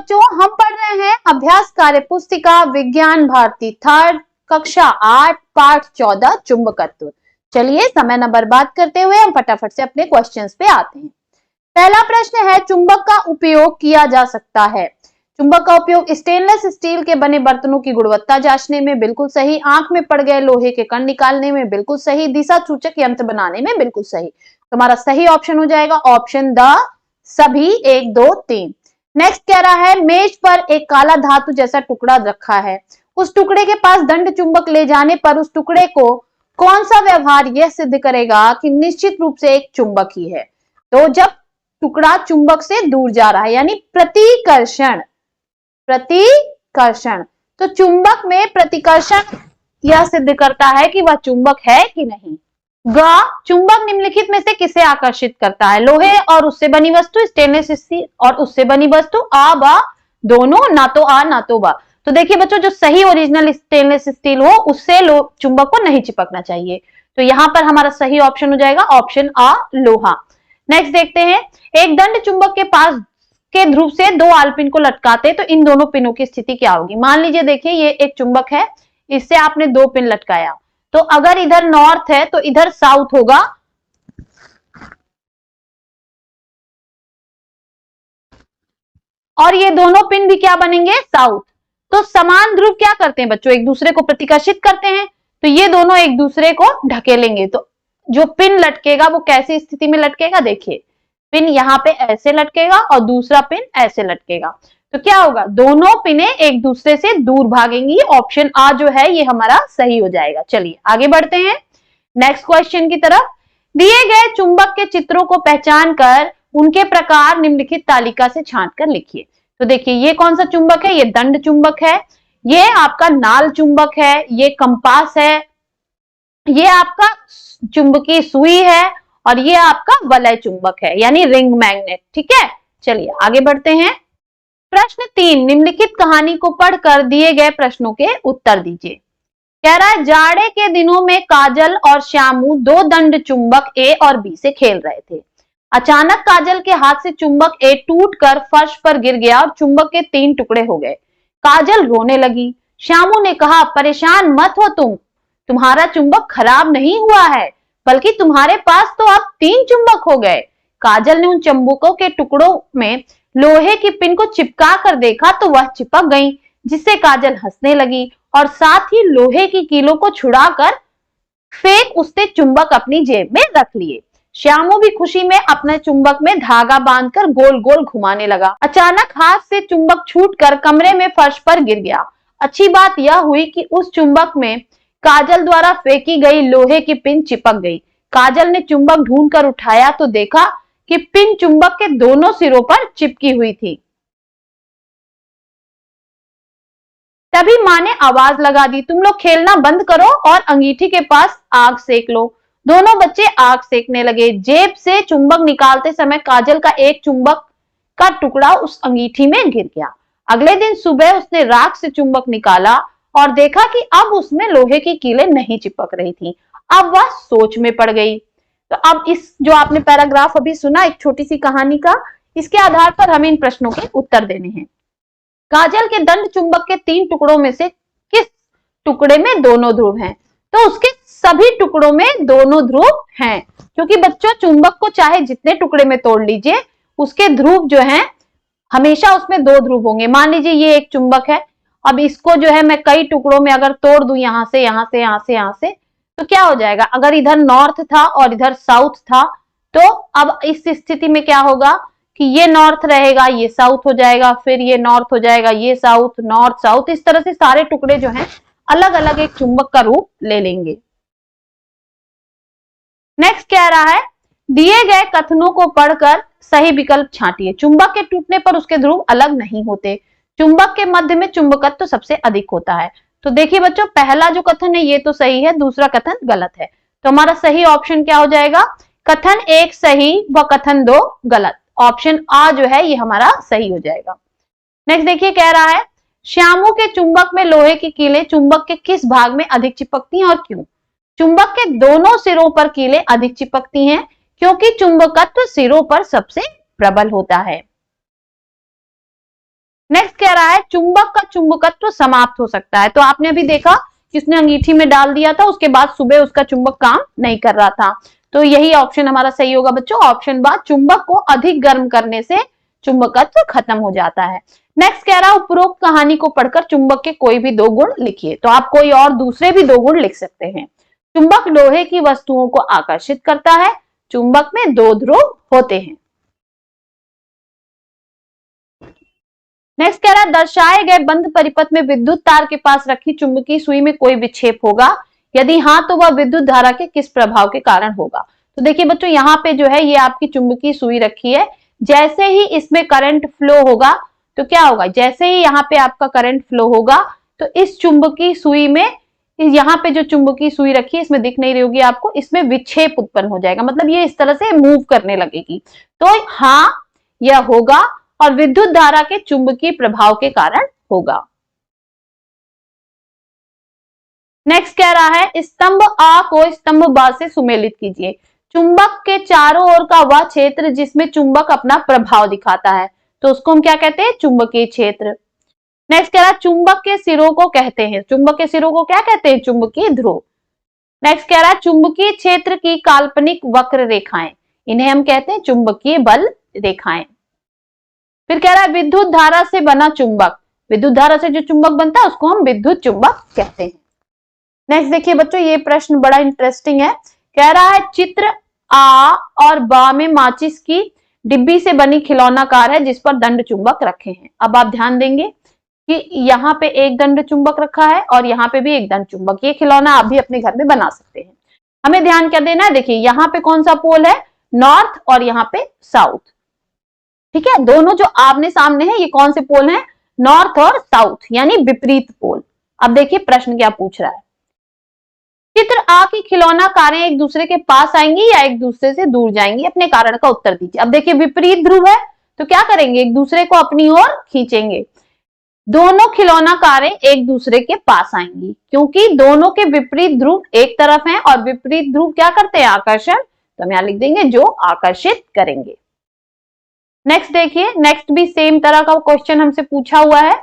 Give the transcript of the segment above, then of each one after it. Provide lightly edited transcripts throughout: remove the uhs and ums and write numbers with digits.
बच्चों, हम पढ़ रहे हैं अभ्यास कार्य पुस्तिका विज्ञान भारती 3rd कक्षा 8 पाठ 14 चुंबकत्व। चलिए समय न बर्बाद करते हुए हम फटाफट से अपने क्वेश्चंस पे आते हैं। पहला प्रश्न है, चुंबक का उपयोग किया जा सकता है। चुंबक का उपयोग स्टेनलेस स्टील के बने बर्तनों की गुणवत्ता जांचने में, बिल्कुल सही। आंख में पड़ गए लोहे के कण निकालने में, बिल्कुल सही। दिशा सूचक यंत्र बनाने में, बिल्कुल सही। तुम्हारा सही ऑप्शन हो जाएगा ऑप्शन द सभी 1, 2, 3। नेक्स्ट कह रहा है, मेज पर एक काला धातु जैसा टुकड़ा रखा है। उस टुकड़े के पास दंड चुंबक ले जाने पर उस टुकड़े को कौन सा व्यवहार यह सिद्ध करेगा कि निश्चित रूप से एक चुंबक ही है। तो जब टुकड़ा चुंबक से दूर जा रहा है, यानी प्रतिकर्षण। प्रतिकर्षण, तो चुंबक में प्रतिकर्षण यह सिद्ध करता है कि वह चुंबक है कि नहीं। ग, चुंबक निम्नलिखित में से किसे आकर्षित करता है। लोहे और उससे बनी वस्तु, स्टेनलेस स्टील और उससे बनी वस्तु, आ बा दोनों, ना तो आ ना तो बा। तो देखिए बच्चों, जो सही ओरिजिनल स्टेनलेस स्टील हो उससे चुंबक को नहीं चिपकना चाहिए। तो यहां पर हमारा सही ऑप्शन हो जाएगा ऑप्शन आ, लोहा। नेक्स्ट देखते हैं, एक दंड चुंबक के पास के ध्रुव से 2 आलपिन को लटकाते तो इन दोनों पिनों की स्थिति क्या होगी। मान लीजिए देखिए ये एक चुंबक है, इससे आपने 2 पिन लटकाया, तो अगर इधर नॉर्थ है तो इधर साउथ होगा, और ये दोनों पिन भी क्या बनेंगे, साउथ। तो समान ध्रुव क्या करते हैं बच्चों, एक दूसरे को प्रतिकर्षित करते हैं, तो ये दोनों एक दूसरे को ढकेलेंगे। तो जो पिन लटकेगा वो कैसी स्थिति में लटकेगा, देखिए पिन यहाँ पे ऐसे लटकेगा और दूसरा पिन ऐसे लटकेगा। तो क्या होगा, दोनों पिने एक दूसरे से दूर भागेंगी। ऑप्शन आ जो है ये हमारा सही हो जाएगा। चलिए आगे बढ़ते हैं नेक्स्ट क्वेश्चन की तरफ। दिए गए चुंबक के चित्रों को पहचान कर उनके प्रकार निम्नलिखित तालिका से छांट कर लिखिए। तो देखिए ये कौन सा चुंबक है, ये दंड चुंबक है, ये आपका नाल चुंबक है, ये कंपास है, ये आपका चुंबकीय सुई है, और ये आपका वलय चुंबक है यानी रिंग मैग्नेट। ठीक है, चलिए आगे बढ़ते हैं। प्रश्न 3, निम्नलिखित कहानी को पढ़कर दिए गए प्रश्नों के उत्तर दीजिए। कह रहा है, जाड़े के दिनों में काजल और श्यामू 2 दंड चुंबक ए और बी से खेल रहे थे। अचानक काजल के हाथ से चुंबक ए टूटकर फर्श पर गिर गया और चुंबक के 3 टुकड़े हो गए। काजल रोने लगी। श्यामू ने कहा, परेशान मत हो तुम्हारा चुंबक खराब नहीं हुआ है, बल्कि तुम्हारे पास तो अब 3 चुंबक हो गए। काजल ने उन चुंबकों के टुकड़ों में लोहे की पिन को चिपका कर देखा तो वह चिपक गई, जिससे काजल हंसने लगी और साथ ही लोहे की कीलों को छुड़ाकर फेंक उसने चुंबक अपनी जेब में रख लिए। श्यामू भी खुशी में अपने चुंबक में धागा बांधकर गोल गोल घुमाने लगा। अचानक हाथ से चुंबक छूटकर कमरे में फर्श पर गिर गया। अच्छी बात यह हुई कि उस चुंबक में काजल द्वारा फेंकी गई लोहे की पिन चिपक गई। काजल ने चुंबक ढूंढकर उठाया तो देखा कि पिन चुंबक के दोनों सिरों पर चिपकी हुई थी। तभी माँ ने आवाज लगा दी, तुम लोग खेलना बंद करो और अंगीठी के पास आग सेक लो। दोनों बच्चे आग सेकने लगे। जेब से चुंबक निकालते समय काजल का एक चुंबक का टुकड़ा उस अंगीठी में गिर गया। अगले दिन सुबह उसने राख से चुंबक निकाला और देखा कि अब उसमें लोहे की कीलें नहीं चिपक रही थी। अब वह सोच में पड़ गई। तो अब इस जो आपने पैराग्राफ अभी सुना, एक छोटी सी कहानी का, इसके आधार पर हमें इन प्रश्नों के उत्तर देने हैं। काजल के दंड चुंबक के 3 टुकड़ों में से किस टुकड़े में दोनों ध्रुव हैं? तो उसके सभी टुकड़ों में दोनों ध्रुव हैं, क्योंकि बच्चों चुंबक को चाहे जितने टुकड़े में तोड़ लीजिए, उसके ध्रुव जो हैं हमेशा उसमें 2 ध्रुव होंगे। मान लीजिए ये एक चुंबक है, अब इसको जो है मैं कई टुकड़ों में अगर तोड़ दूं, यहां से यहां से यहां से यहां से, तो क्या हो जाएगा, अगर इधर नॉर्थ था और इधर साउथ था, तो अब इस स्थिति में क्या होगा कि ये नॉर्थ रहेगा, ये साउथ हो जाएगा, फिर ये नॉर्थ हो जाएगा, ये साउथ, नॉर्थ साउथ, इस तरह से सारे टुकड़े जो हैं अलग अलग एक चुंबक का रूप ले लेंगे। नेक्स्ट कह रहा है, दिए गए कथनों को पढ़कर सही विकल्प छांटिए। चुंबक के टूटने पर उसके ध्रुव अलग नहीं होते। चुंबक के मध्य में चुंबकत्व तो सबसे अधिक होता है। तो देखिए बच्चों, पहला जो कथन है ये तो सही है, दूसरा कथन गलत है। तो हमारा सही ऑप्शन क्या हो जाएगा, कथन 1 सही व कथन 2 गलत। ऑप्शन आ जो है ये हमारा सही हो जाएगा। नेक्स्ट देखिए, कह रहा है, श्यामू के चुंबक में लोहे की कीलें चुंबक के किस भाग में अधिक चिपकती हैं और क्यों? चुंबक के दोनों सिरों पर कीलें अधिक चिपकती हैं, क्योंकि चुंबकत्व सिरों पर सबसे प्रबल होता है। नेक्स्ट कह रहा है चुंबक का चुंबकत्व समाप्त हो सकता है। तो आपने अभी देखा किसने अंगीठी में डाल दिया था, उसके बाद सुबह उसका चुंबक काम नहीं कर रहा था। तो यही ऑप्शन हमारा सही होगा बच्चों, ऑप्शन बा, चुंबक को अधिक गर्म करने से चुंबकत्व खत्म हो जाता है। नेक्स्ट कह रहा है उपरोक्त कहानी को पढ़कर चुंबक के कोई भी 2 गुण लिखिए। तो आप कोई और दूसरे भी 2 गुण लिख सकते हैं। चुंबक लोहे की वस्तुओं को आकर्षित करता है। चुंबक में 2 ध्रुव होते हैं। नेक्स्ट कह रहा है दर्शाए गए बंद परिपथ में विद्युत तार के पास रखी चुंबकीय सुई में कोई विक्षेप होगा, यदि हाँ तो वह विद्युत धारा के किस प्रभाव के कारण होगा। तो देखिए बच्चों यहाँ पे जो है ये आपकी चुंबकीय सुई रखी है, जैसे ही इसमें करंट फ्लो होगा तो क्या होगा, जैसे ही यहाँ पे आपका करंट फ्लो होगा तो इस चुंबकीय सुई में, यहाँ पे जो चुंबकीय सुई रखी है इसमें दिख नहीं रही होगी आपको, इसमें विक्षेप उत्पन्न हो जाएगा, मतलब ये इस तरह से मूव करने लगेगी। तो हाँ यह होगा और विद्युत धारा के चुंबकीय प्रभाव के कारण होगा। नेक्स्ट कह रहा है स्तंभ आ को स्तंभ बा से सुमेलित कीजिए। चुंबक के चारों ओर का वह क्षेत्र जिसमें चुंबक अपना प्रभाव दिखाता है, तो उसको हम क्या कहते हैं, चुंबकीय क्षेत्र। नेक्स्ट कह रहा है चुंबक के सिरों को कहते हैं, चुंबक के सिरों को क्या कहते हैं, चुंबकीय ध्रुव। नेक्स्ट कह रहा है चुंबकीय क्षेत्र की काल्पनिक वक्र रेखाएं, इन्हें हम कहते हैं चुंबकीय बल रेखाएं। फिर कह रहा है विद्युत धारा से बना चुंबक, विद्युत धारा से जो चुंबक बनता है उसको हम विद्युत चुंबक कहते हैं। नेक्स्ट देखिए बच्चों ये प्रश्न बड़ा इंटरेस्टिंग है। कह रहा है चित्र आ और बा में माचिस की डिब्बी से बनी खिलौना कार है जिस पर दंड चुंबक रखे हैं। अब आप ध्यान देंगे कि यहाँ पे एक दंड चुंबक रखा है और यहाँ पे भी एक दंड चुंबक, ये खिलौना आप भी अपने घर में बना सकते हैं। हमें ध्यान क्या देना है, देखिए यहाँ पे कौन सा पोल है, नॉर्थ, और यहाँ पे साउथ, ठीक है, दोनों जो आमने सामने है ये कौन से पोल हैं, नॉर्थ और साउथ, यानी विपरीत पोल। अब देखिए प्रश्न क्या पूछ रहा है, चित्र आ की खिलौना कारें एक दूसरे के पास आएंगी या एक दूसरे से दूर जाएंगी, अपने कारण का उत्तर दीजिए। अब देखिए विपरीत ध्रुव है तो क्या करेंगे, एक दूसरे को अपनी ओर खींचेंगे। दोनों खिलौना कारें एक दूसरे के पास आएंगी क्योंकि दोनों के विपरीत ध्रुव एक तरफ हैं और विपरीत ध्रुव क्या करते हैं, आकर्षण, तो हम यहां लिख देंगे जो आकर्षित करेंगे। नेक्स्ट देखिए, नेक्स्ट भी सेम तरह का क्वेश्चन हमसे पूछा हुआ है।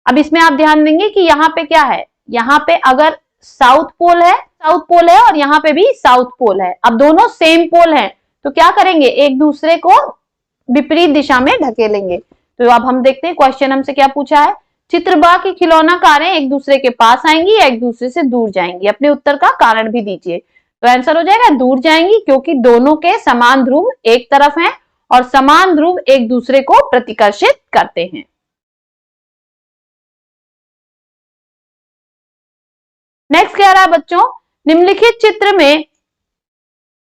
अब इसमें आप ध्यान देंगे कि यहाँ पे क्या है, यहाँ पे अगर साउथ पोल है और यहाँ पे भी साउथ पोल है। अब दोनों सेम पोल हैं तो क्या करेंगे, एक दूसरे को विपरीत दिशा में ढकेलेंगे। तो अब हम देखते हैं क्वेश्चन हमसे क्या पूछा है, चित्र बा की खिलौना कारें एक दूसरे के पास आएंगी या एक दूसरे से दूर जाएंगी, अपने उत्तर का कारण भी दीजिए। तो आंसर हो जाएगा दूर जाएंगी क्योंकि दोनों के समान ध्रुव एक तरफ हैं और समान ध्रुव एक दूसरे को प्रतिकर्षित करते हैं। नेक्स्ट कह रहा है बच्चों, निम्नलिखित चित्र में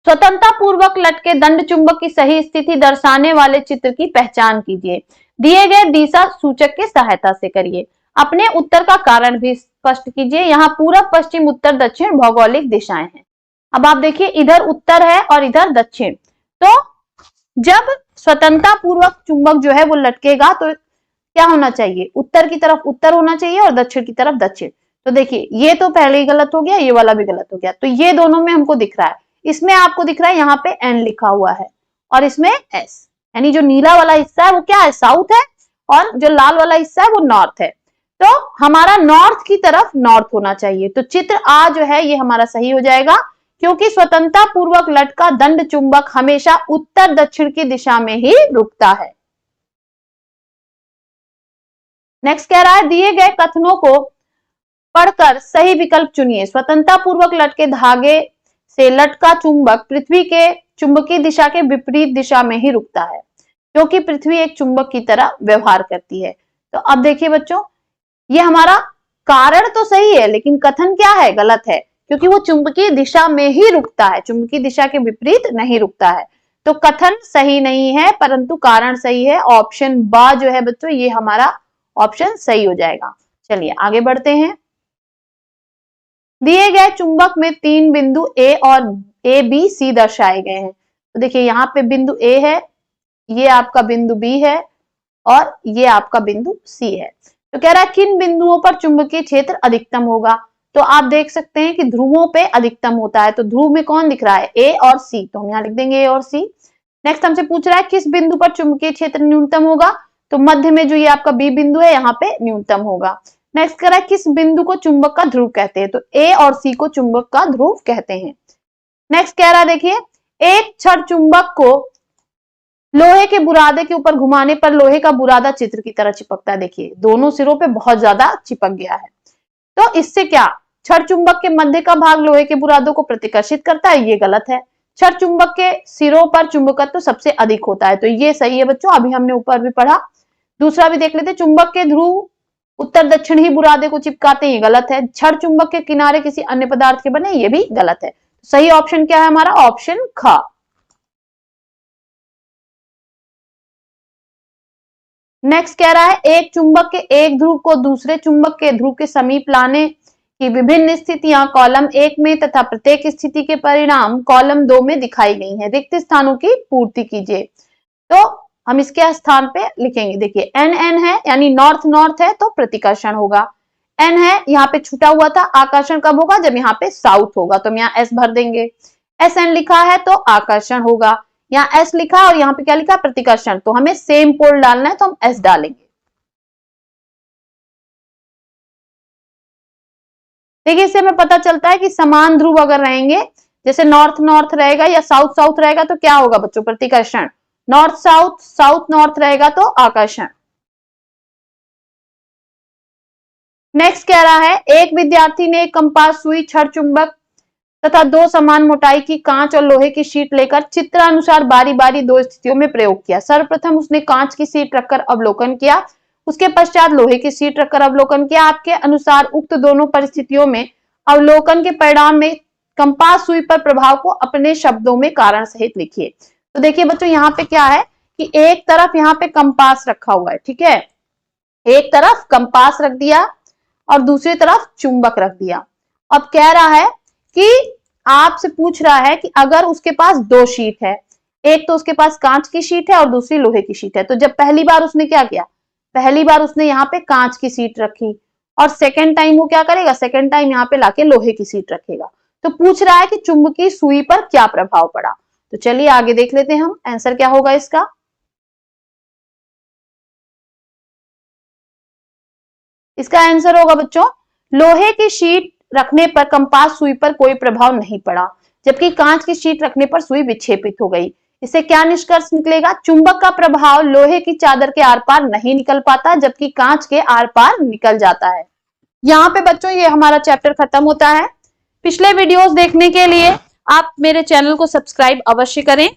स्वतंत्रता पूर्वक लटके दंड चुंबक की सही स्थिति दर्शाने वाले चित्र की पहचान कीजिए। दिए गए दिशा सूचक की सहायता से करिए। अपने उत्तर का कारण भी स्पष्ट कीजिए। यहाँ पूरब, पश्चिम, उत्तर, दक्षिण भौगोलिक दिशाएं हैं। अब आप देखिए इधर उत्तर है और इधर दक्षिण, तो जब स्वतंत्रता पूर्वक चुंबक जो है वो लटकेगा तो क्या होना चाहिए, उत्तर की तरफ उत्तर होना चाहिए और दक्षिण की तरफ दक्षिण। तो देखिए ये तो पहले ही गलत हो गया, ये वाला भी गलत हो गया, तो ये दोनों में हमको दिख रहा है, इसमें आपको दिख रहा है यहाँ पे एन लिखा हुआ है और इसमें एस, यानी जो नीला वाला हिस्सा है वो क्या है, साउथ है, और जो लाल वाला हिस्सा है वो नॉर्थ है। तो हमारा नॉर्थ की तरफ नॉर्थ होना चाहिए, तो चित्र आ जो है ये हमारा सही हो जाएगा क्योंकि स्वतंत्रता पूर्वक लटका दंड चुंबक हमेशा उत्तर दक्षिण की दिशा में ही रुकता है। नेक्स्ट कह रहा है दिए गए कथनों को पढ़कर सही विकल्प चुनिए। स्वतंत्रता पूर्वक लटके धागे से लटका चुंबक पृथ्वी के चुंबकीय दिशा के विपरीत दिशा में ही रुकता है क्योंकि पृथ्वी एक चुंबक की तरह व्यवहार करती है। तो अब देखिए बच्चों, ये हमारा कारण तो सही है लेकिन कथन क्या है, गलत है, क्योंकि वो चुंबकीय दिशा में ही रुकता है, चुंबकीय दिशा के विपरीत नहीं रुकता है। तो कथन सही नहीं है परंतु कारण सही है। ऑप्शन बा जो है बच्चों ये हमारा ऑप्शन सही हो जाएगा। चलिए आगे बढ़ते हैं। दिए गए चुंबक में 3 बिंदु ए और ए बी सी दर्शाए गए हैं। तो देखिए यहाँ पे बिंदु ए है, ये आपका बिंदु बी है और ये आपका बिंदु सी है। तो कह रहा है किन बिंदुओं पर चुंबकीय क्षेत्र अधिकतम होगा। तो आप देख सकते हैं कि ध्रुवों पे अधिकतम होता है, तो ध्रुव में कौन दिख रहा है, ए और सी, तो हम यहाँ लिख देंगे ए और सी। नेक्स्ट हमसे पूछ रहा है किस बिंदु पर चुंबकीय क्षेत्र न्यूनतम होगा। तो मध्य में जो ये आपका बी बिंदु है यहाँ पे न्यूनतम होगा। नेक्स्ट कह रहा है किस बिंदु को चुंबक का ध्रुव कहते हैं, तो ए और सी को चुंबक का ध्रुव कहते हैं। नेक्स्ट कह रहा है देखिए, एक छड़ चुंबक को लोहे के बुरादे के ऊपर घुमाने पर लोहे का बुरादा चित्र की तरह चिपकता है। देखिए दोनों सिरों पे बहुत ज्यादा चिपक गया है, तो इससे क्या, छड़ चुंबक के मध्य का भाग लोहे के बुरादों को प्रतिकर्षित करता है, ये गलत है। छड़ चुंबक के सिरों पर चुंबकत्व तो सबसे अधिक होता है, तो ये सही है बच्चों, अभी हमने ऊपर भी पढ़ा। दूसरा भी देख लेते, चुंबक के ध्रुव उत्तर दक्षिण ही बुरादे को चिपकाते हैं, ये गलत है। छड़ चुंबक के किनारे किसी अन्य पदार्थ के बने, ये भी गलत है। सही ऑप्शन क्या है हमारा, ऑप्शन ख। नेक्स्ट कह रहा है एक चुंबक के एक ध्रुव को दूसरे चुंबक के ध्रुव के समीप लाने की विभिन्न स्थितियां कॉलम 1 में तथा प्रत्येक स्थिति के परिणाम कॉलम 2 में दिखाई गई हैं। रिक्त स्थानों की पूर्ति कीजिए। तो हम इसके स्थान पे लिखेंगे, देखिए एन एन है यानी नॉर्थ नॉर्थ है तो प्रतिकर्षण होगा। एन है यहाँ पे छूटा हुआ था, आकर्षण कब होगा, जब यहाँ पे साउथ होगा, तो हम यहाँ एस भर देंगे। एस एन लिखा है तो आकर्षण होगा, यहाँ एस लिखा और यहाँ पे क्या लिखा, प्रतिकर्षण, तो हमें सेम पोल डालना है तो हम एस डालेंगे। देखिए इससे हमें पता चलता है कि समान ध्रुव अगर रहेंगे, जैसे नॉर्थ नॉर्थ रहेगा या साउथ साउथ रहेगा तो क्या होगा बच्चों, प्रतिकर्षण। नॉर्थ साउथ, साउथ नॉर्थ रहेगा तो आकर्षण। नेक्स्ट कह रहा है एक विद्यार्थी ने एक कंपास सुई, छड़ चुंबक तथा दो समान मोटाई की कांच और लोहे की शीट लेकर चित्रानुसार बारी बारी दो स्थितियों में प्रयोग किया। सर्वप्रथम उसने कांच की शीट रखकर अवलोकन किया, उसके पश्चात लोहे की शीट रखकर अवलोकन किया। आपके अनुसार उक्त दोनों परिस्थितियों में अवलोकन के परिणाम में कंपास सुई पर प्रभाव को अपने शब्दों में कारण सहित लिखिए। तो देखिए बच्चों यहाँ पे क्या है कि एक तरफ यहाँ पे कंपास रखा हुआ है, ठीक है, एक तरफ कंपास रख दिया और दूसरी तरफ चुंबक रख दिया। अब कह रहा है कि आपसे पूछ रहा है कि अगर उसके पास दो शीट है, एक तो उसके पास कांच की शीट है और दूसरी लोहे की शीट है, तो जब पहली बार उसने क्या किया, पहली बार उसने यहाँ पे कांच की शीट रखी और सेकेंड टाइम वो क्या करेगा, सेकेंड टाइम यहाँ पे लाके लोहे की शीट रखेगा। तो पूछ रहा है कि चुंबकीय सुई पर क्या प्रभाव पड़ा। तो चलिए आगे देख लेते हैं हम, आंसर क्या होगा इसका। इसका आंसर होगा बच्चों, लोहे की शीट रखने पर कंपास सुई पर कोई प्रभाव नहीं पड़ा, जबकि कांच की शीट रखने पर सुई विक्षेपित हो गई। इससे क्या निष्कर्ष निकलेगा, चुंबक का प्रभाव लोहे की चादर के आर पार नहीं निकल पाता, जबकि कांच के आर पार निकल जाता है। यहाँ पे बच्चों ये हमारा चैप्टर खत्म होता है। पिछले वीडियोस देखने के लिए आप मेरे चैनल को सब्सक्राइब अवश्य करें।